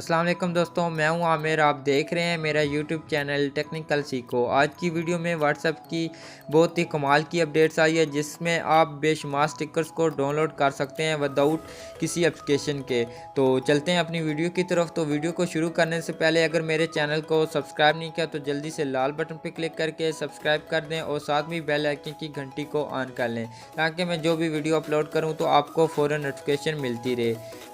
अस्सलाम वालेकुम दोस्तों, मैं हूं आमिर। आप देख रहे हैं मेरा यूट्यूब चैनल टेक्निकल सीखो। आज की वीडियो में व्हाट्सएप की बहुत ही कमाल की अपडेट्स आई है जिसमें आप बेशुमार स्टिकर्स को डाउनलोड कर सकते हैं विदाउट किसी एप्लीकेशन के। तो चलते हैं अपनी वीडियो की तरफ। तो वीडियो को शुरू करने से पहले अगर मेरे चैनल को सब्सक्राइब नहीं किया तो जल्दी से लाल बटन पर क्लिक करके सब्सक्राइब कर दें और साथ में बेल आइकन की घंटी को ऑन कर लें ताकि मैं जो भी वीडियो अपलोड करूँ तो आपको फ़ौरन नोटिफिकेशन मिलती रहे।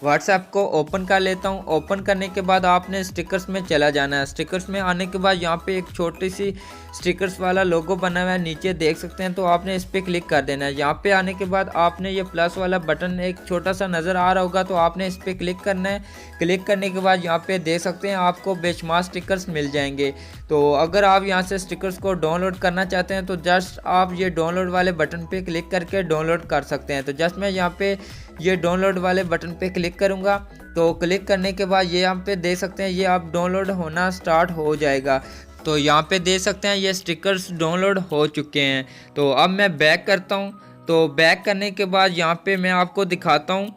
व्हाट्सएप को ओपन कर लेता हूँ। ओपन करने के बाद आपने स्टिकर्स में चला जाना है। स्टिकर्स में आने के बाद यहाँ पे एक छोटी सी स्टिकर्स वाला लोगो बना हुआ है, नीचे देख सकते हैं। तो आपने इस पर क्लिक कर देना है। यहाँ पे आने के बाद आपने ये प्लस वाला बटन एक छोटा सा नज़र आ रहा होगा, तो आपने इस पर क्लिक करना है। क्लिक करने के बाद यहाँ पे देख सकते हैं आपको बेशुमार स्टिकर्स मिल जाएंगे। तो अगर आप यहाँ से स्टिकर्स को डाउनलोड करना चाहते हैं तो जस्ट आप ये डाउनलोड वाले बटन पे क्लिक करके डाउनलोड कर सकते हैं। तो जस्ट मैं यहाँ पे ये डाउनलोड वाले बटन पे क्लिक करूँगा। तो क्लिक करने के बाद ये यहाँ पे देख सकते हैं ये आप डाउनलोड होना स्टार्ट हो जाएगा। तो यहाँ पे देख सकते हैं ये स्टिकर्स डाउनलोड हो चुके हैं। तो अब मैं बैक करता हूँ। तो बैक करने के बाद यहाँ पे मैं आपको दिखाता हूँ।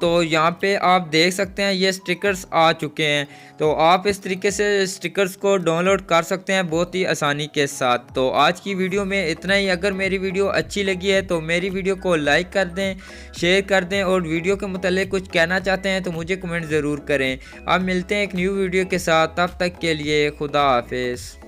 तो यहाँ पे आप देख सकते हैं ये स्टिकर्स आ चुके हैं। तो आप इस तरीके से स्टिकर्स को डाउनलोड कर सकते हैं बहुत ही आसानी के साथ। तो आज की वीडियो में इतना ही। अगर मेरी वीडियो अच्छी लगी है तो मेरी वीडियो को लाइक कर दें, शेयर कर दें और वीडियो के मुतालिक कुछ कहना चाहते हैं तो मुझे कमेंट ज़रूर करें। अब मिलते हैं एक न्यू वीडियो के साथ, तब तक के लिए खुदा हाफिज़।